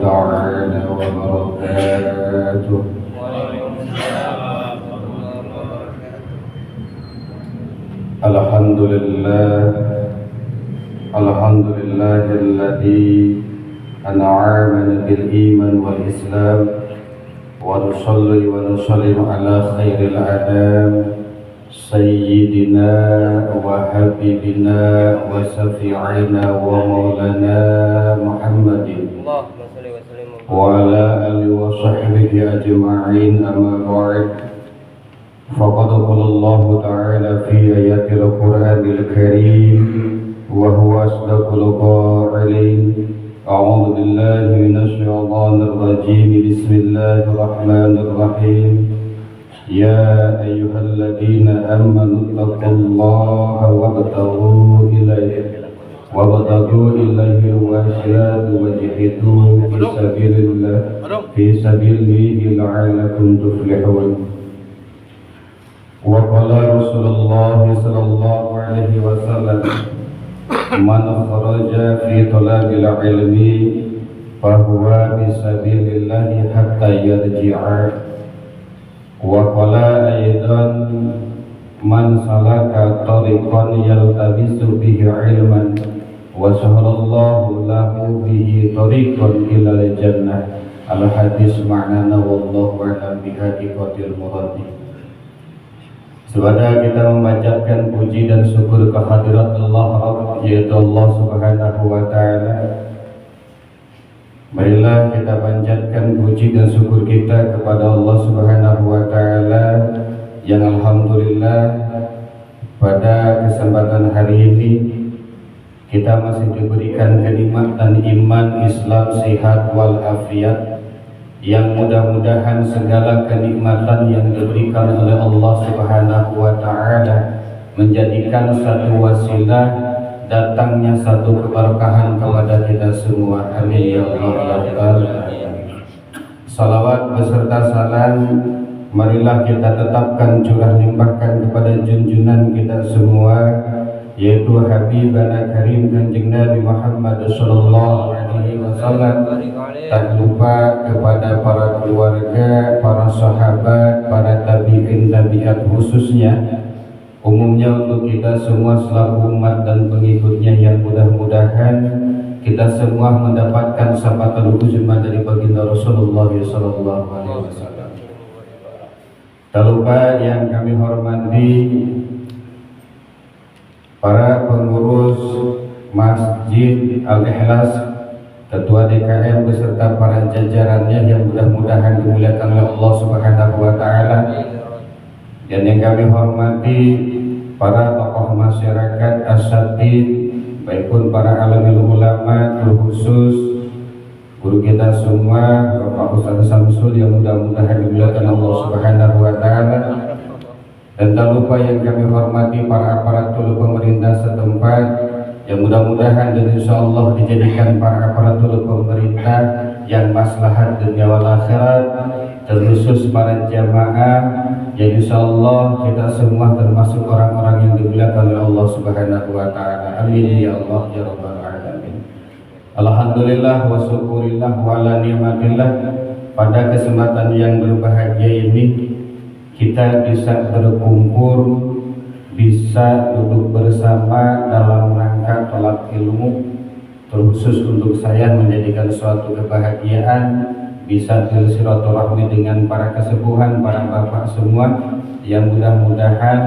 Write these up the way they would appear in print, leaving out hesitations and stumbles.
تعالى وبركاته. الحمد لله الذي أنعمنا بالإيمان والإسلام، ونصلي ونسلم على خير الأنام سيدنا وحبيبنا وشفيعنا ومولانا محمد وعلى آله وصحبه أجمعين. أما بعد، فقد قال الله تعالى في آيات القرآن الكريم وهو أصدق القائلين: أعوذ بالله من الشيطان الرجيم. بسم الله الرحمن الرحيم. يا أيها الذين آمنوا اتقوا الله وابتغوا إليه الوسيلة وجاهدوا في سبيله لعلكم تفلحون. وقال رسول الله صلى الله عليه وسلم: من خرج في طلب العلم فهو بسبيل الله حتى يرجع. وقال أيضا: من سلك طريقا يلتمس به علما وسهل الله له به طريقا إلى الجنة. Al-hadis ma'nana wallahu a'lam bihaqiqatil murad. Sebenarnya kita membacakan puji dan syukur kehadirat Allah, yaitu Allah Subhanahu wa Ta'ala. Marilah kita panjatkan puji dan syukur kita kepada Allah Subhanahu wa Ta'ala yang alhamdulillah pada kesempatan hari ini kita masih diberikan kenikmatan iman, Islam, sehat walafiat, yang mudah-mudahan segala kenikmatan yang diberikan oleh Allah Subhanahu wa Ta'ala menjadikan satu wasilah datangnya satu keberkahan kepada kita semua. Amin ya Allah ya Rabbal alamin. Salawat beserta salam marilah kita tetapkan, curah limpahkan kepada junjungan kita semua, yaitu Habibana Karim Kanjeng Nabi Muhammad sallallahu alaihi wasallam. Tak lupa kepada para keluarga, para sahabat, para tabi'in tabi'at, khususnya umumnya untuk kita semua selaku umat dan pengikutnya, yang mudah-mudahan kita semua mendapatkan syafaat uzma dari baginda Rasulullah sallallahu alaihi wasallam. Tak lupa yang kami hormati para pengurus Masjid Al-Ikhlas, Ketua DKM beserta para jajarannya yang mudah-mudahan dimuliakan oleh Allah Subhanahu wa Ta'ala, dan yang kami hormati para tokoh masyarakat, asatid, baik pun para alimul ulama, terkhusus guru kita semua Bapak Ustaz Samsul yang mudah-mudahan dimuliakan Allah Subhanahu wa Ta'ala. Dan tak lupa yang kami hormati para aparatur pemerintah setempat yang mudah-mudahan dan insyaallah dijadikan para aparatur pemerintah yang maslahat dunia wal akhirat, terkhusus para jamaah yang insyaallah kita semua termasuk orang-orang yang dimuliakan oleh Allah Subhanahu wa Ta'ala. Amin ya Allah ya Rabbal alamin. Alhamdulillah wa syukurillah wa ala ni'matillah. Pada kesempatan yang berbahagia ini kita bisa berkumpul, bisa duduk bersama dalam rangka tolak ilmu, terkhusus untuk saya menjadikan suatu kebahagiaan bisa bersilaturahmi dengan para kesepuhan, para bapak semua, yang mudah-mudahan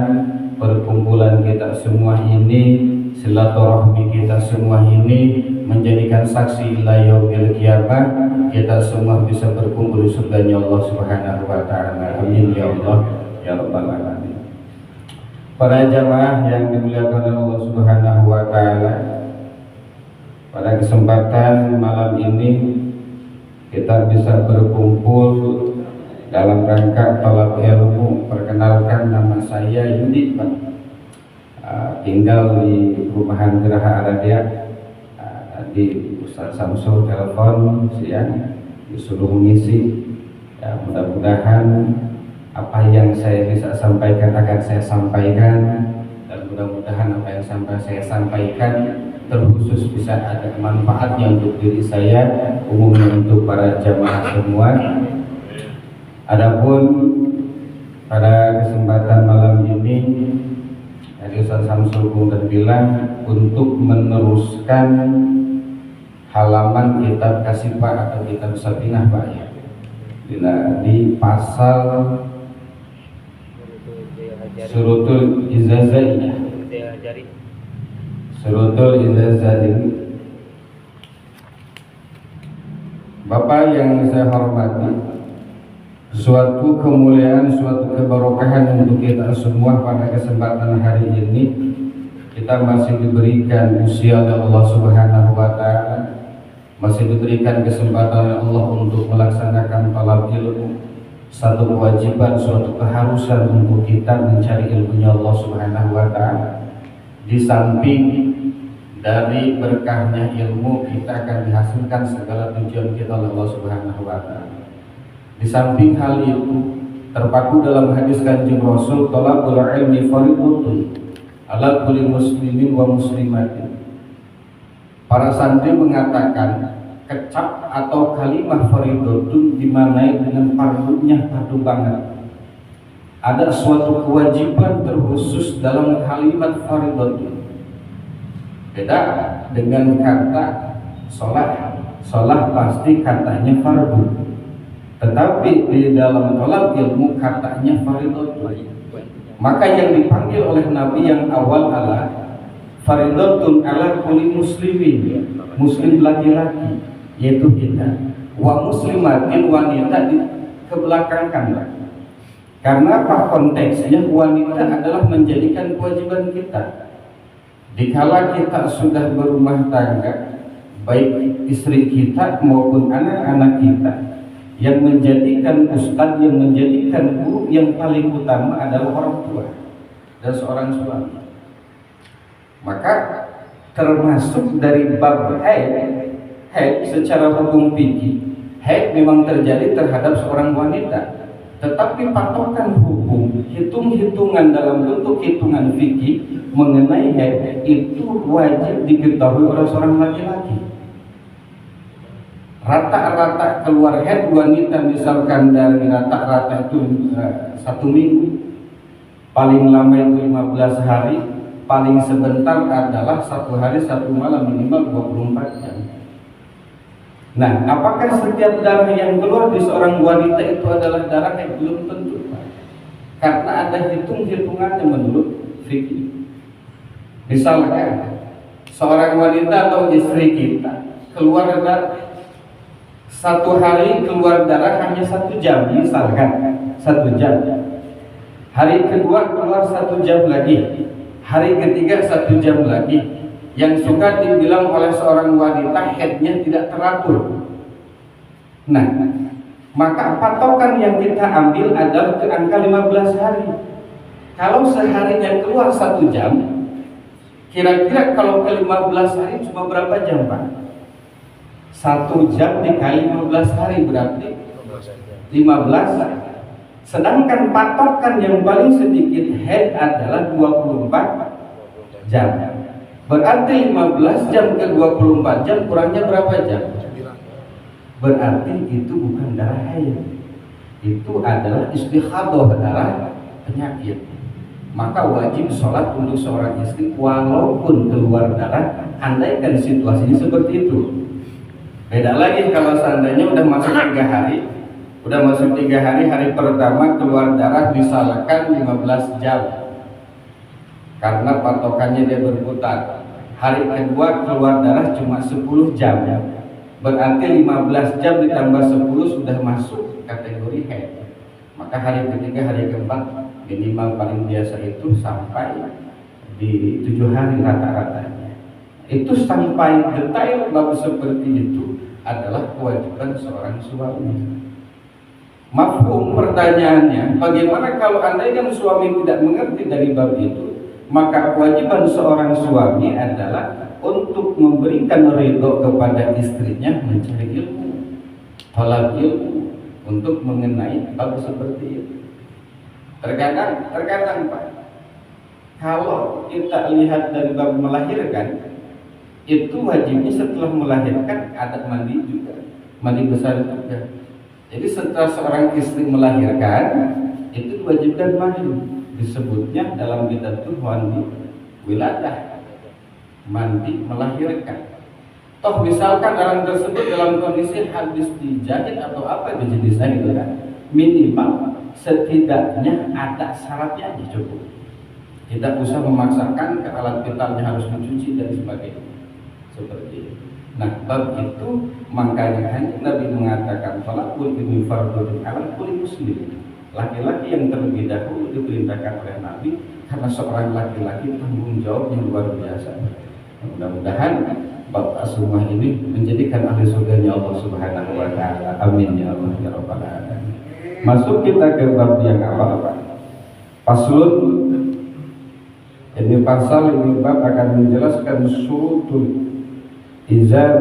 perkumpulan kita semua ini, silaturahmi kita semua ini menjadikan saksi ila yaumil qiyamah, kita semua bisa berkumpul di surganya Allah Subhanahu wa Ta'ala. Amin ya Allah ya Rabbal alamin. Para jamaah yang dimuliakan oleh Allah Subhanahu wa Ta'ala, pada kesempatan malam ini kita bisa berkumpul dalam rangka talab ilmu. Perkenalkan, nama saya Yudi, tinggal di perumahan Geraha Aradia. Tadi Ustaz Samsul telepon siang disuruh mengisi, ya, mudah-mudahan apa yang saya bisa sampaikan akan saya sampaikan, dan mudah-mudahan apa yang sampai saya sampaikan terkhusus bisa ada manfaatnya untuk diri saya, umumnya untuk para jamaah semua. Adapun pada kesempatan malam ini Ustaz Samsul Bungter bilang untuk meneruskan halaman kitab Kasifah atau kitab Safinah Pak ya, di pasal Surutul Izazah, Surutul Izazah ini. Bapak yang saya hormati, suatu kemuliaan, suatu keberkahan untuk kita semua pada kesempatan hari ini. Kita masih diberikan usia oleh Allah Subhanahu wa Ta'ala, masih diberikan kesempatan oleh Allah untuk melaksanakan talab ilmu, satu kewajiban, suatu keharusan untuk kita mencari ilmunya Allah Subhanahu wa Ta'ala. Di samping dari berkahnya ilmu, kita akan dihasilkan segala tujuan kita oleh Allah Subhanahu wa Ta'ala. Di samping hal itu, terpaku dalam hadis Kanjeng Rasul, talabul ilmi fardhun ala kulli muslimin wa muslimatin. Para santri mengatakan kecap atau kalimah fardhun dimaknai dengan fardunya fardu banget. Ada suatu kewajiban terkhusus dalam kalimat fardhun. Beda dengan kata sholat. Sholat pasti katanya fardu. Tetapi di dalam talab ilmu katanya fardhun. Maka yang dipanggil oleh Nabi yang awal adalah fardhun ala kulli muslimin, muslim laki-laki, yaitu kita, wa muslimatin, wanita dikebelakangkan. Karena apa konteksnya? Wanita adalah menjadikan kewajiban kita. Dikala kita sudah berumah tangga, baik istri kita maupun anak-anak kita, yang menjadikan ustadz, yang menjadikan guru yang paling utama adalah orang tua dan seorang suami. Maka termasuk dari bab haid secara hukum fikih, haid memang terjadi terhadap seorang wanita, tetapi patokan hukum, hitung-hitungan dalam bentuk hitungan fikih mengenai haid itu wajib diketahui oleh seorang laki-laki. Rata-rata keluar haid wanita misalkan dari rata-rata itu 1 minggu, paling lama itu 15 hari, paling sebentar adalah 1 hari 1 malam, minimal 24 jam. Nah, apakah setiap darah yang keluar di seorang wanita itu adalah darah haid? Belum tentu, karena ada hitung-hitungannya menurut fikih. Misalkan seorang wanita atau istri kita keluar darah 1 hari, keluar darah hanya 1 jam, misalkan 1 jam. Hari kedua keluar 1 jam lagi, hari ketiga 1 jam lagi. Yang suka dibilang oleh seorang wanita haidnya tidak teratur. Nah, maka patokan yang kita ambil adalah ke angka 15 hari. Kalau seharinya keluar 1 jam, kira-kira kalau ke 15 hari cuma berapa jam, Pak? 1 jam dikali 15 hari berarti 15. Sedangkan patokan yang paling sedikit haid adalah 24 jam. Berarti 15 jam ke 24 jam kurangnya berapa jam? Berarti itu bukan darah haid. Itu adalah istikhadah, darah penyakit. Maka wajib sholat untuk seorang istri walaupun keluar darah, andaikan situasinya seperti itu. Beda lagi kalau seandainya udah masuk 3 hari, hari pertama keluar darah misalkan 15 jam. Karena patokannya dia berputar. Hari kedua keluar darah cuma 10 jam. Berarti 15 jam ditambah 10 sudah masuk kategori haid. Maka hari ketiga, hari keempat minimal paling biasa itu sampai di 7 hari rata-ratanya. Itu sampai detail bab seperti itu adalah kewajiban seorang suami. Mafhum pertanyaannya, bagaimana kalau andaikan suami tidak mengerti dari bab itu? Maka kewajiban seorang suami adalah untuk memberikan ridho kepada istrinya mencari ilmu, talab ilmu untuk mengenai bab seperti itu. Terkadang Pak, kalau kita lihat dari bab melahirkan, itu wajibnya setelah melahirkan ada mandi juga, mandi besar juga. Jadi setelah seorang istri melahirkan itu diwajibkan mandi, disebutnya dalam kitab itu mandi wiladah, mandi melahirkan. Toh misalkan orang tersebut dalam kondisi habis dijahit atau apa itu jenisnya gitu kan, minimal setidaknya ada syaratnya aja cukup. Tidak usah memaksakan ke alat vitalnya harus mencuci dan sebagainya seperti itu. Nah, bab itu makanya Nabi mengatakan falakul ini fardun ala kulli muslim. Laki-laki yang terlebih dahulu diperintahkan oleh Nabi karena seorang laki-laki tanggung jawab yang luar biasa. Mudah-mudahan Bapak semua ini menjadikan ahli surganya Allah Subhanahu wa taala. Amin ya Allah ya rabbal alamin. Masuk kita ke bab yang apa? Paslun. Ini pasal ini bab akan menjelaskan syurutul izar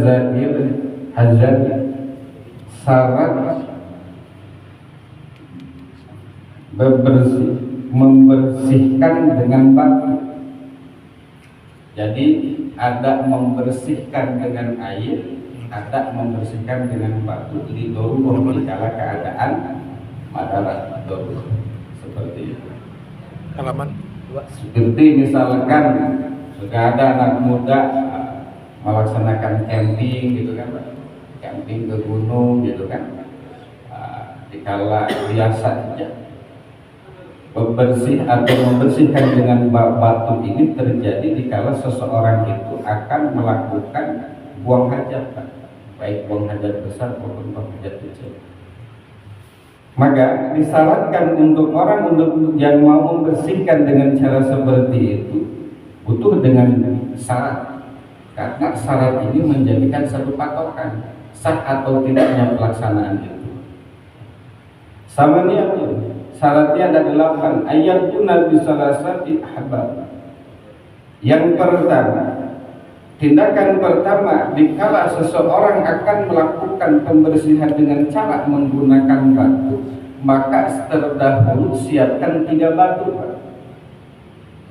zail hazan, syarat membersihkan dengan batu. Jadi ada membersihkan dengan air, ada membersihkan dengan batu. Jadi darurat dikala keadaan madarat darurat seperti itu. Halaman 2. Seperti misalkan sudah ada anak muda melaksanakan camping gitu kan, camping ke gunung gitu kan, dikala biasa saja bersih atau membersihkan dengan batu ini terjadi dikala seseorang itu akan melakukan buang hajat, baik buang hajat besar maupun buang hajat kecil. Maka disyaratkan untuk orang untuk yang mau membersihkan dengan cara seperti itu butuh dengan syarat, karena syarat ini menjadikan satu patokan sah atau tidaknya pelaksanaan itu. Sama nih syaratnya ada 8 ayat tunal bisalasati ahbab. Yang pertama, tindakan pertama dikala seseorang akan melakukan pembersihan dengan cara menggunakan batu, maka terdahulu siapkan 3 batu,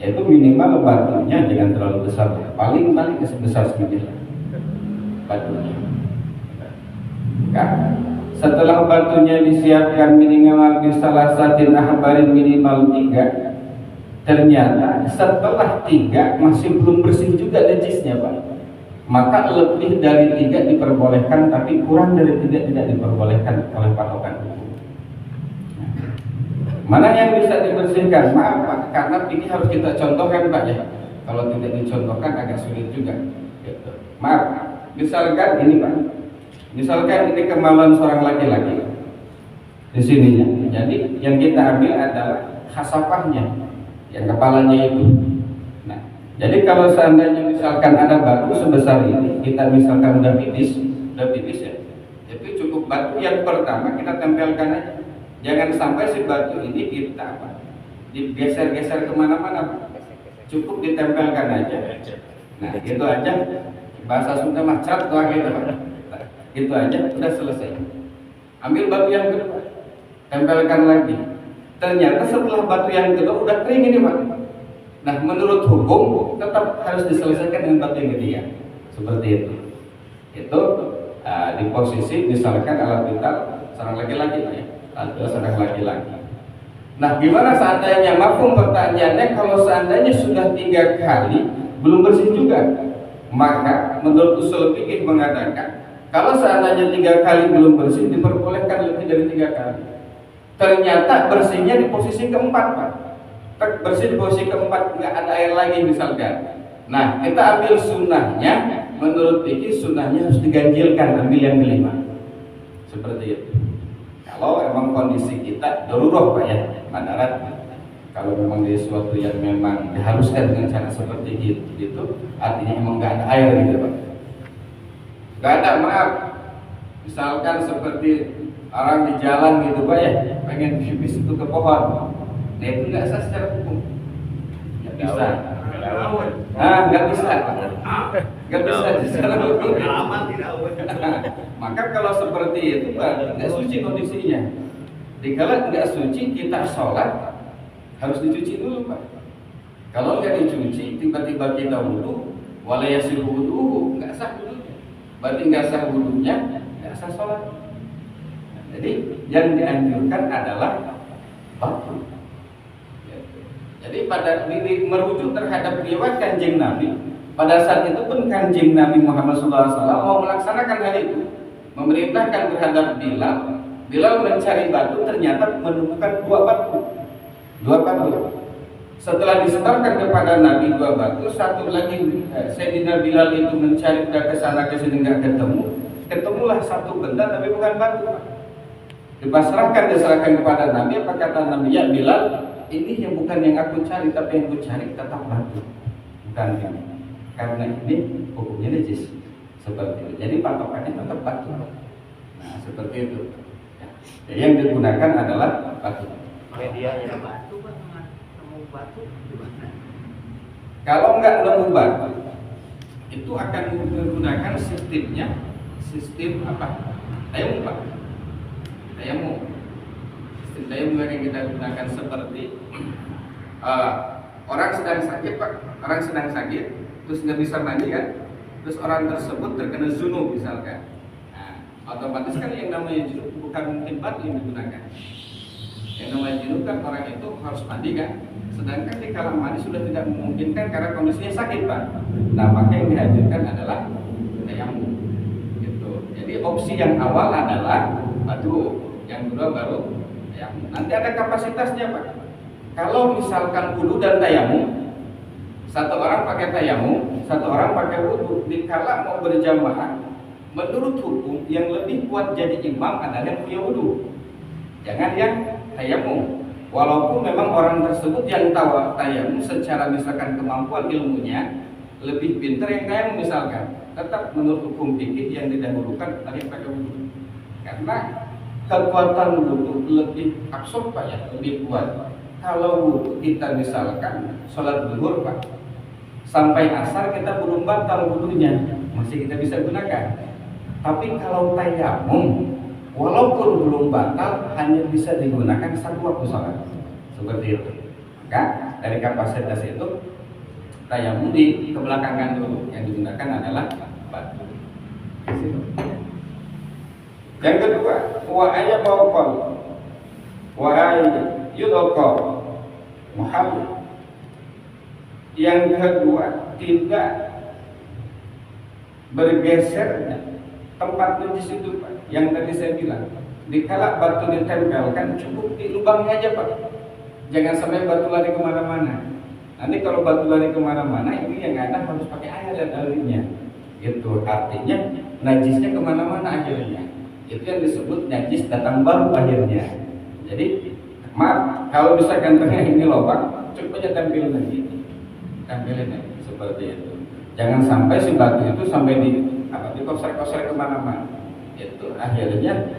yaitu minimal batunya jangan terlalu besar, paling sebesar segini batunya. Setelah batunya disiapkan minimal bisalasatin ahbarin minimal 3, ternyata setelah 3 masih belum bersih juga najisnya Pak, maka lebih dari 3 diperbolehkan, tapi kurang dari 3 tidak diperbolehkan oleh patokan hukum. Mana yang bisa dibersihkan? Maaf Pak, karena ini harus kita contohkan Pak ya. Kalau tidak dicontohkan agak sulit juga. Gitu. Maaf, misalkan ini Pak, misalkan ini kemaluan seorang laki-laki di sininya. Jadi yang kita ambil adalah khasafahnya, yang kepalanya itu. Nah, jadi kalau seandainya misalkan ada batu sebesar ini, kita misalkan udah pipis ya, itu cukup batu yang pertama kita tempelkan aja. Jangan sampai si batu ini kita digeser-geser kemana-mana, cukup ditempelkan aja. Nah, gitu aja. Bahasa Sunda mah cat doang gitu, gitu aja udah selesai. Ambil batu yang kedua, tempelkan lagi. Ternyata setelah batu yang kedua udah kering ini Pak. Nah, menurut hukum tetap harus diselesaikan dengan batu yang ketiga. Seperti itu. Itu di posisi misalkan alat vital seorang laki-laki Pak ya, atau seorang laki-laki. Nah, gimana seandainya mafhum pertanyaannya kalau seandainya sudah 3 kali belum bersih juga? Maka menurut usul fikih mengatakan kalau seandainya 3 kali belum bersih diperbolehkan lebih dari 3 kali. Ternyata bersihnya di posisi keempat Pak. Bersih di posisi keempat, nggak ada air lagi misalkan. Nah, kita ambil sunnahnya. Menurut fikih sunnahnya harus diganjilkan, ambil yang kelima. Seperti itu. Kalau memang kondisi kita darurat Pak ya, madarat. Kalau memang di sesuatu yang memang diharuskan dengan cara seperti itu, artinya memang nggak ada air gitu Pak. Nggak ada, maaf. Misalkan seperti orang di jalan gitu Pak ya, pengen pipis itu ke pohon. Nah itu nggak sah secara hukum. Nggak bisa. Nggak bisa. Nggak bisa secara hukum. Maka kalau seperti itu Pak, nggak suci kondisinya. Dikala nggak suci kita sholat harus dicuci dulu Pak. Kalau nggak dicuci, tiba-tiba kita wudhu, wala yasihu wudhuhu, nggak sah wudhunya. Berarti nggak sah wudhunya, nggak sah sholat. Jadi yang dianjurkan adalah batu. Jadi pada diri merujuk terhadap riwayat Kanjeng Nabi, pada saat itu pun Kanjeng Nabi Muhammad SAW mau melaksanakan hal itu, memerintahkan terhadap Bilal. Bilal mencari batu, ternyata menemukan dua batu. Setelah disebarkan kepada Nabi dua batu, satu lagi Sayyidina Bilal itu mencari ke sana ke sini nggak ketemu. Ketemulah satu benda tapi bukan batu. Diserahkan kepada Nabi. Apa kata Nabi? Ya Bilal, ini yang bukan yang aku cari, tapi yang aku cari tetap batu, bukan ini. Karena ini hukumnya najis. Seperti itu. Jadi patokannya tetap batu. Nah, seperti itu. Jadi yang digunakan adalah batu. Medianya batu, Bang. Nemu batu gimana? Kalau nggak nemu batu, itu akan menggunakan sistem apa? Tayamum, Pak. Tayamum. Sistem tayamum yang kita gunakan seperti orang sedang sakit, Pak. Orang sedang sakit, terus nggak bisa mandi kan? Terus orang tersebut terkena junub misalkan. Nah, otomatis kan yang namanya junub bukan mungkin batu yang digunakan. Yang namanya junub kan orang itu harus mandi kan? Sedangkan di kala mandi sudah tidak memungkinkan karena kondisinya sakit, Pak. Nah, maka yang dihadirkan adalah tayamum. Gitu. Jadi opsi yang awal adalah batu, yang kedua baru tayamum. Nanti ada kapasitasnya, Pak. Kalau misalkan wudu dan tayamum, satu orang pakai tayamum, satu orang pakai wudu, dikala mau berjamaah, menurut hukum yang lebih kuat jadi imam adalah yang punya wudu. Jangan yang tayamum. Walaupun memang orang tersebut yang tahu tayamum secara misalkan kemampuan ilmunya lebih pintar yang tayamum misalkan, tetap menurut hukum fikih yang didahulukan tadi pakai wudu. Karena kekuatan wudu lebih absorb, Pak, ya, lebih kuat. Kalau wudu kita misalkan sholat zuhur, Pak, sampai asar kita belum batal wudunya, masih kita bisa gunakan. Tapi kalau tayamum, walaupun belum batal, hanya bisa digunakan satu waktu sholat. Seperti itu. Maka dari kapasitas itu, tayamum di kebelakangan dulu. Yang digunakan adalah batu. Yang kedua, wa ayyabaqal wa ayyudqa Muhammad. Yang kedua, tidak bergesernya tempat najis itu, Pak. Yang tadi saya bilang, dikala batu ditempelkan cukup di lubangnya aja, Pak. Jangan sampai batu lari kemana-mana. Nanti kalau batu lari kemana-mana, ini yang ada harus pakai air dan alirnya. Itu artinya najisnya kemana-mana akhirnya. Itu yang disebut najis datang baru akhirnya. Jadi maaf, kalau misalkan tengah ini lubang, cukup aja tempelin lagi seperti itu. Jangan sampai si batu itu sampai dikoser-koser kemana-mana. Itu akhirnya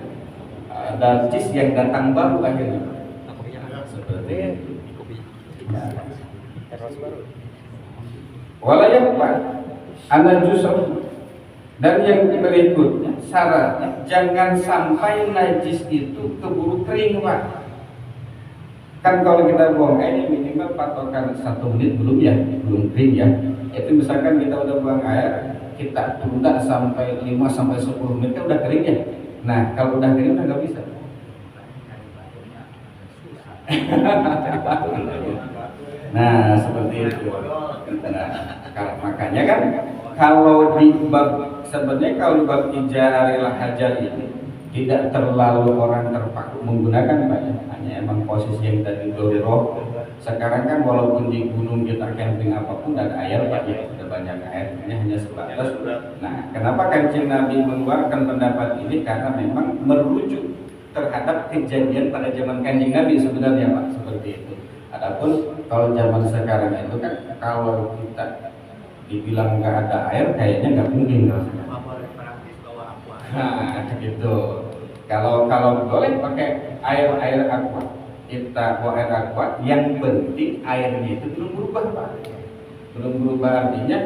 najis yang datang baru akhirnya. Seperti itu. Walayah, Pak, anajusah. Dan yang berikutnya syaratnya jangan sampai najis itu keburu kering, Pak. Kan kalau kita buang air minimal patokan 1 menit belum kering ya. Itu misalkan kita udah buang air, kita tunda sampai 5 sampai 10 menit kan udah kering ya. Nah, kalau udah kering udah nggak bisa. Nah, seperti itu. Nah, makanya kan kalau di bab sebenarnya kalau di bab ijarah hajal ini tidak terlalu orang terpaku menggunakan banyak, hanya emang posisi yang tadi doroh. Sekarang kan walaupun di gunung kita camping apapun ada air, Pak, ya sudah banyak air, hanya sebatas. Nah, kenapa Kanjeng Nabi mengeluarkan pendapat ini? Karena memang merujuk terhadap kejadian pada zaman Kanjeng Nabi sebenarnya, Pak, seperti itu. Adapun kalau zaman sekarang itu kan kalau kita dibilang nggak ada air, kayaknya nggak mungkin kalau sekarang. Nah, gitu. Kalau boleh pakai air aqua, kita bawa air aqua. Yang penting airnya itu belum berubah, Pak. Belum berubah artinya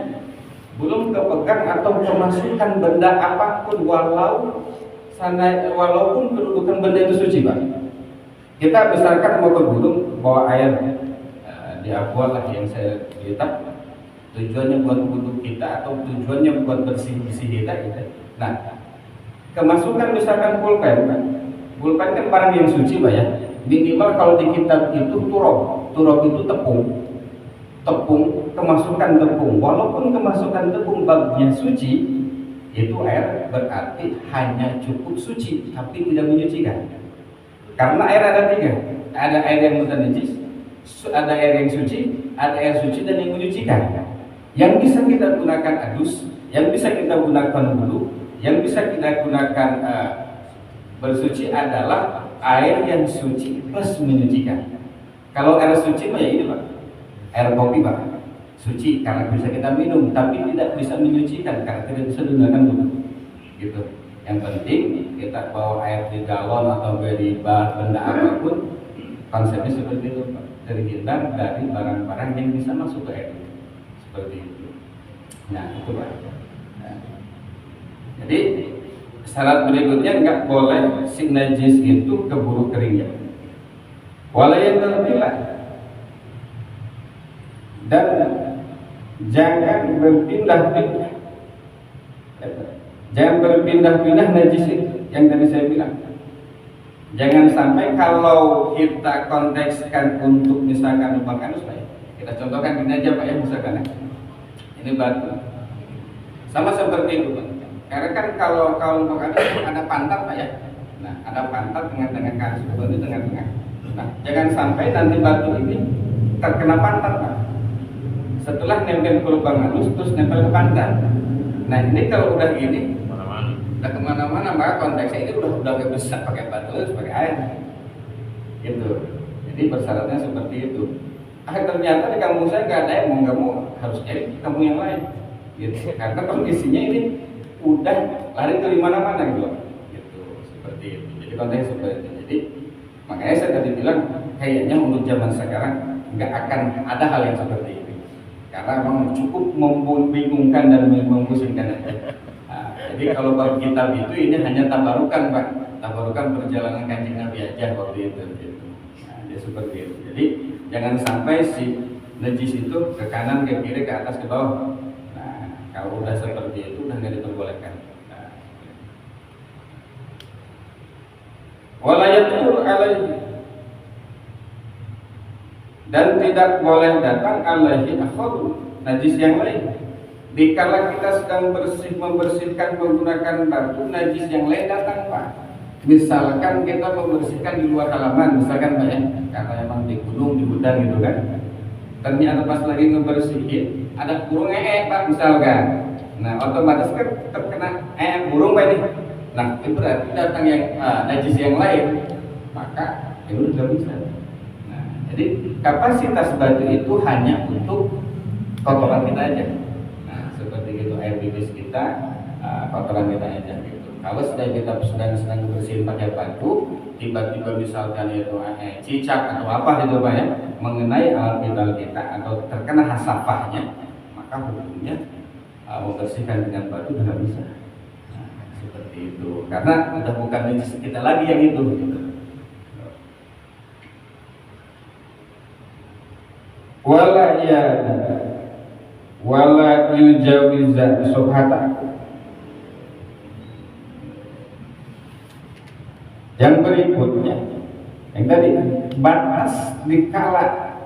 belum kepegang atau kemasukan benda apapun, walaupun kedudukan benda itu suci, Pak. Kita misalkan mau ke gunung bawa air di awal lah yang saya cerita, tujuannya buat wudhu kita atau tujuannya buat bersih-bersih kita gitu. Nah, kemasukan misalkan pulpen kan barang yang suci Pak ya. Minimal kalau di kitab itu turab itu tepung, kemasukan tepung. Walaupun kemasukan tepung babnya suci, itu air berarti hanya cukup suci tapi tidak menyucikan. Karena air ada tiga, ada air yang mutanajis, ada air yang suci, ada air suci dan yang menyucikan. Yang bisa kita gunakan adus, yang bisa kita gunakan wudu, yang bisa kita gunakan bersuci adalah air yang suci plus menyucikan. Kalau air suci mah ya ini Pak, air kopi Pak, suci karena bisa kita minum, tapi tidak bisa menyucikan karena tidak bisa digunakan wudu. Gitu. Yang penting kita bawa air di galon atau dari benda apapun, konsepnya seperti itu Pak. Terhindar dari barang-barang yang bisa masuk ke air seperti itu. Nah itu Pak. Nah, jadi syarat berikutnya nggak boleh si najis itu keburu keringnya. Walayan terpilah dan jangan berpindah-pindah. Jangan berpindah-pindah najis itu yang tadi saya bilang. Jangan sampai kalau kita kontekskan untuk misalkan lubang anus Pak ya. Kita contohkan ini aja Pak ya, misalkan ya. Ini batu. Sama seperti itu Pak. Karena kan kalau lubang anus ada pantat Pak ya. Nah, ada pantat tengah-tengah kasus itu tengah-tengah. Nah, jangan sampai nanti batu ini terkena pantat Pak. Setelah nempel ke lubang anus terus nempel ke pantat. Nah, ini kalau udah gini udah kemana-mana, maka konteksnya ini udah gak bisa pakai batu, harus pakai air gitu. Jadi persyaratannya seperti itu. Ternyata di kampung saya gak ada yang mau nggak mau harus cari kampung yang lain gitu. Karena kondisinya ini udah lari ke mana-mana gitu. Seperti itu. Jadi konteksnya seperti itu. Jadi makanya saya tadi bilang kayaknya untuk zaman sekarang nggak akan ada hal yang seperti ini. Karena memang cukup membingungkan dan memposingkan aja. Jadi kalau bab kitab itu ini hanya tabarukan Pak, tabarukan perjalanan Kanjeng Nabi aja waktu itu. Gitu. Nah, dia seperti itu. Jadi jangan sampai si najis itu ke kanan, ke kiri, ke atas, ke bawah. Nah, kalau udah seperti itu udah nggak diperbolehkan. Nah. Walayatul alaihi dan tidak boleh datang alaihi akhul najis yang lain. Dikala kita sedang membersihkan menggunakan batu, najis yang lain datang Pak. Misalkan kita membersihkan di luar halaman, misalkan Pak ya, karena emang di gunung, di hutan gitu kan. Ternyata pas lagi ngebersihin, ada burung Pak misalkan. Nah otomatis kan terkena burung Pak ini. Nah itu berarti datang yang najis yang lain, maka itu sudah bisa. Nah jadi kapasitas batu itu hanya untuk kotoran kita aja. Seperti itu air bibis kita, kotoran kita aja gitu. Kalau sedang bersihin pakai batu, tiba-tiba misalkan itu cicak atau apa gitu Pak ya, mengenai alat vital kita atau terkena hasafahnya, maka hukumnya membersihkan dengan batu tidak bisa. Nah, seperti itu. Karena udah bukan najis kita lagi yang itu gitu. Wala yujawiza subhata. Yang berikutnya, yang tadi batas dikala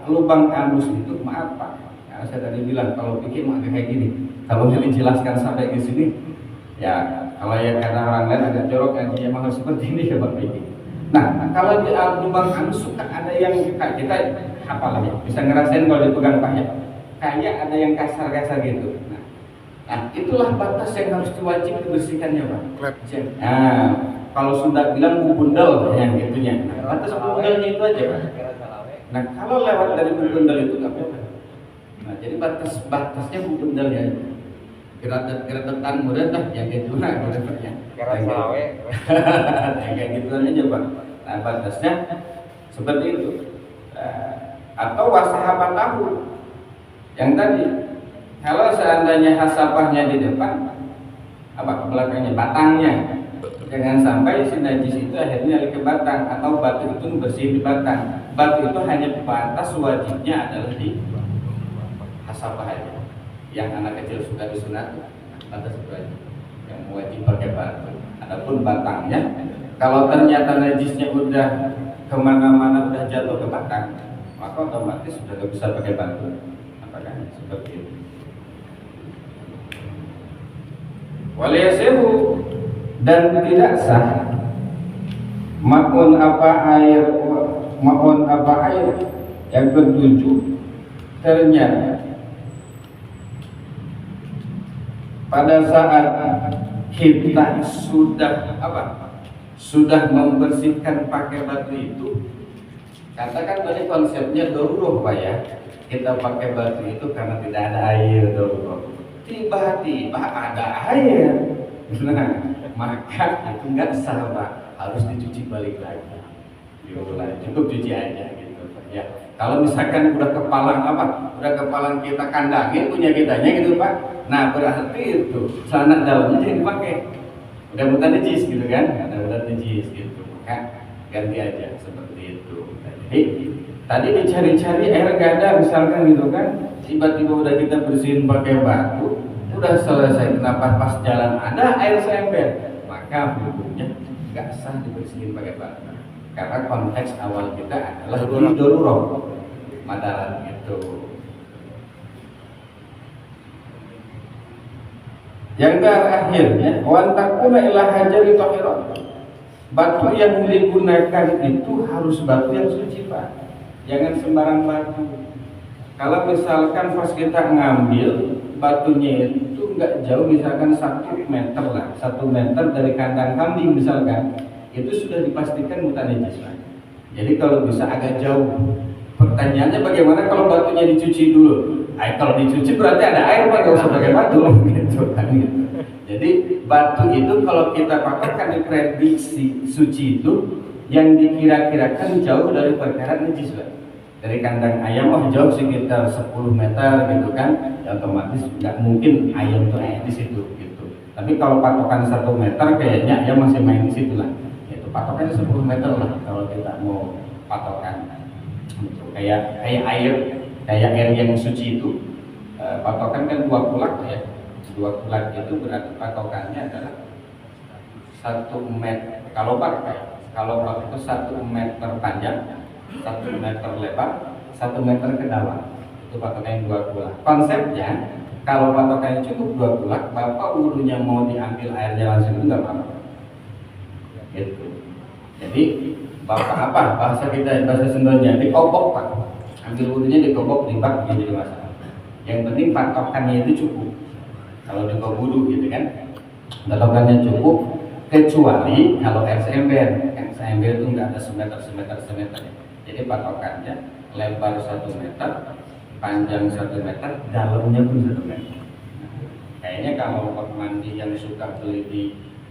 lubang anus itu maaf Pak. Karena saya tadi bilang kalau pikir mah kayak gini. Kalau dijelaskan sampai di sini, ya kalau ya karena orang lain agak jorok kan, ya memang seperti ini ya Pak Piki. Nah, kalau di lubang anus suka ada yang kita apalah ya, bisa ngerasain kalau dipegang Pak ya. Kayak ada yang kasar-kasar gitu. Nah, itulah batas yang harus diwajib dibersihkannya Pak. Nah, kalau sudah bilang bubundel yang gitunya. Nah, batas bubundelnya itu aja Pak. Nah, kalau lewat dari bubundel itu nggak apa-apa. Nah, jadi batasnya bubundel ya. Geratan mudah lah yang gitu lah ya. Kayak gituan aja Pak. Nah, batasnya seperti itu. Atau wasahapan tahu. Yang tadi, kalau seandainya hasapahnya di depan, apa belakangnya, batangnya, Jangan sampai si najis itu akhirnya ke batang atau batu itu bersih di batang. Batu itu hanya batas wajibnya adalah di hasabah aja. Yang anak kecil suka disunat, batas itu aja. Yang wajib pakai batu. Adapun batangnya, kalau ternyata najisnya udah kemana-mana udah jatuh ke batang, maka otomatis sudah gak bisa pakai batu. Apakah seperti itu? Waliyasihu, dan tidak sah maun apa air yang ketujuh ternyata pada saat kita sudah membersihkan pakai batu itu, katakan tadi konsepnya darurat Pak ya, kita pakai batu itu karena tidak ada air darurat, tiba-tiba ada air, nah maka itu nggak sah Pak, harus dicuci balik lagi, diulang, cukup cuci aja gitu ya. Kalau misalkan udah kepalang kita kandangin punya kitanya gitu Pak, nah berarti itu celana dalamnya jangan dipakai, udah mudah najis gitu kan, udah mudah najis gitu, maka ganti aja seperti itu. Jadi tadi dicari-cari air gak ada misalkan gitu kan, tiba-tiba udah kita bersihin pakai batu, udah selesai, kenapa pas jalan ada air seember, maka hukumnya nggak sah dibersihin pakai batu, karena konteks awal kita adalah di darurat madarat itu. Yang terakhirnya, wantakuna ila hajari tahirat, batu yang digunakan itu harus batu yang suci Pak, jangan sembarang batu. Kalau misalkan pas kita ngambil batunya itu nggak jauh, misalkan 1 meter lah, 1 meter dari kandang kambing misalkan, itu sudah dipastikan mutan najis Pak. Jadi kalau bisa agak jauh. Pertanyaannya bagaimana kalau batunya dicuci dulu? Kalau dicuci berarti ada air Pak, nggak usah pakai batu gitu kan gitu. Jadi batu itu kalau kita pakaikan diprediksi suci itu yang dikira-kirakan jauh dari perkara najis Pak. Dari kandang ayam jauh sekitar 10 meter gitu kan, ya otomatis nggak mungkin ayam tuh di situ gitu. Tapi kalau patokan 1 meter kayaknya ayam masih main di situ lah. Itu patokannya 10 meter lah kalau kita mau patokan. Kayak air yang suci itu patokan kan 2 kulak ya. 2 kulak itu berarti patokannya adalah 1 meter. Kalau bak itu 1 meter panjang, 1 meter lebar, 1 meter ke dalam. Itu patokannya 2 kulak. Konsepnya kalau patokannya cukup 2 kulak, Bapak wudhunya mau diambil airnya langsung itu nggak apa-apa. Gitu. Jadi Bapak bahasa kita, bahasa Sundanya dikobok Pak. Ambil wudhunya dikobok di bak, jadi masalah. Yang penting patokannya itu cukup. Kalau dikobok wudhu gitu kan, patokannya cukup, kecuali kalau air seember. Seember itu nggak ada semeter. Jadi patokannya lebar 1 meter, panjang 1 meter, dalamnya pun 1 meter. Kayaknya kalau Pak Mandi yang suka beli di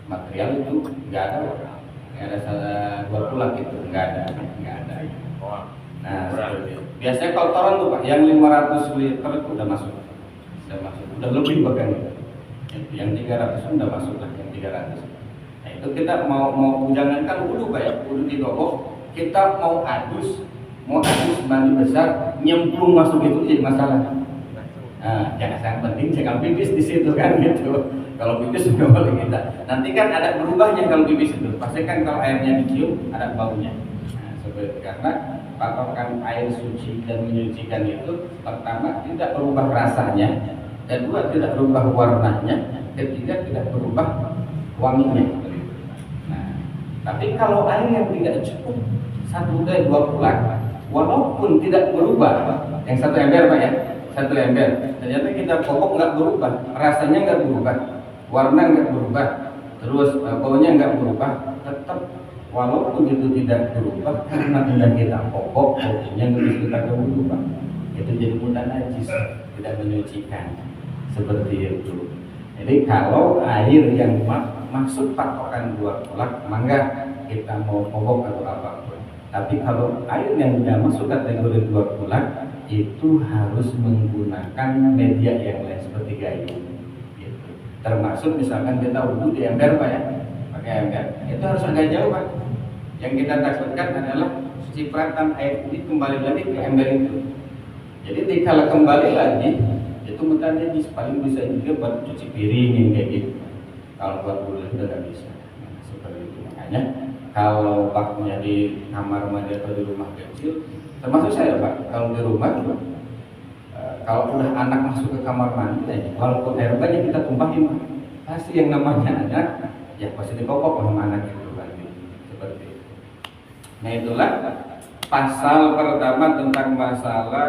material itu nggak ada 2 kulak itu nggak ada. Nah, biasanya kotoran tuh Pak, yang 500 liter itu udah masuk, udah lebih bahkan. Yang 300 udah masuk lah, yang 300. Nah itu kita mau jangankan wudhu Pak ya, wudhu di gobok, kita mau adus mandi besar, nyemplung masuk itu jadi masalah. Nah, yang penting jangan pipis di situ kan gitu. Kalau pipis nggak boleh kita. Nanti kan ada berubahnya kalau pipis itu. Pasti kan kalau airnya dicium ada baunya. Nah, seperti karena patokan air suci dan menyucikan itu pertama tidak berubah rasanya, kedua tidak berubah warnanya, ketiga tidak berubah wanginya. Nah, tapi kalau air yang tidak cukup 1 2 kulak, walaupun tidak berubah, yang 1 ember Pak ya, 1 ember, ternyata kita kokok nggak berubah, rasanya nggak berubah, warna nggak berubah, terus baunya nggak berubah, tetap walaupun itu tidak berubah karena tidak kita kokok, baunya nggak bisa kita berubah, itu jadi mudah najis, tidak menyucikan, seperti itu. Jadi kalau air yang maksud patokan 2 kulak, mangga kita mau kokok atau apapun. Tapi kalau air yang tidak masuk kategori 2 kulak, itu harus menggunakan media yang lain seperti gayung gitu. Termasuk misalkan kita wudhu di ember Pak ya, pakai ember. Itu harus agak jauh Pak. Yang kita takutkan adalah cipratan air ini kembali lagi ke ember itu. Jadi dikala kembali lagi itu mutannya paling bisa juga buat cuci piring yang kayak gitu. Kalau buat bulu itu nggak bisa. Nah, seperti itu makanya kalau baknya di kamar mandi atau di rumah kecil, termasuk saya Pak, kalau di rumah kalau udah anak masuk ke kamar mandi, walaupun air banyak kita tumpahin, pasti yang namanya anak, ya pasti dikokok sama anak itu lagi seperti itu. Nah itulah pasal pertama tentang masalah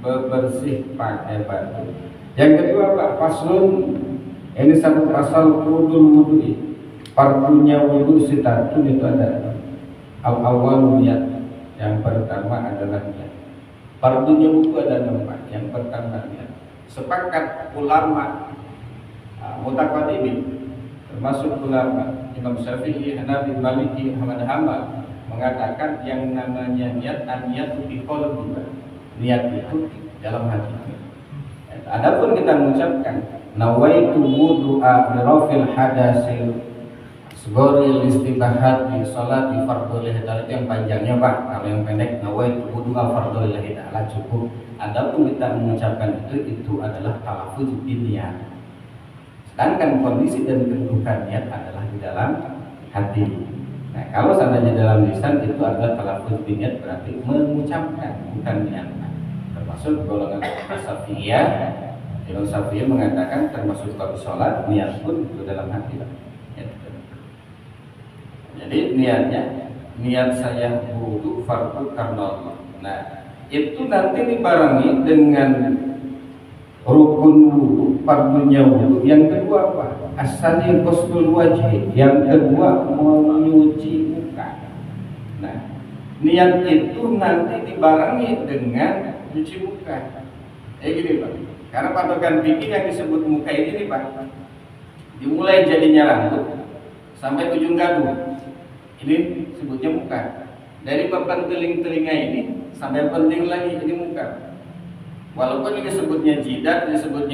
bebersih pakai batu. Yang kedua Pak, paslun ini satu pasal wudhu. Fardunya wudhu sitatun itu ada awal niat. Yang pertama adalah niat. Fardunya wudhu ada 4. Yang pertama niat. Sepakat ulama mutaqaddimin termasuk ulama Imam Syafi'i, Hanafi, Maliki, Ahmad Hambal mengatakan yang namanya niat an-niyatu fi qalbi. Niat itu dalam hati. Adapun kita mengucapkan nawaitu wudu'a birafil hadasil Segoril istibahat di sholat di fardhulillahi ta'ala, itu yang panjangnya Pak. Kalau yang pendek nawaitu wudu'a fardhulillahi ta'ala cukup. Adapun kita mengucapkan itu adalah talaffuz binniat. Sedangkan kondisi dan kedudukan niat adalah di dalam hati. Nah kalau seandainya dalam lisan itu adalah talaffuz binniat, berarti mengucapkan bukan niat. Termasuk golongan Syafi'iyah. Imam Syafi'i mengatakan termasuk kalau sholat niat pun itu dalam hati. Jadi niatnya, niat saya wudu fardu karena Allah. Nah itu nanti dibarengi dengan rukun wudu, fardunya wudu. Yang kedua apa? Asani ghusl wajhi. Yang kedua menyuci muka. Nah niat itu nanti dibarengi dengan cuci muka. Gini Pak. Karena patokan fikih yang disebut muka ini nih Pak, dimulai jadinya rambut sampai ujung gaduh. Ini sebutnya muka. Dari papan telinga ini sampai penting lagi ini muka. Walaupun ini disebutnya jidat, disebutnya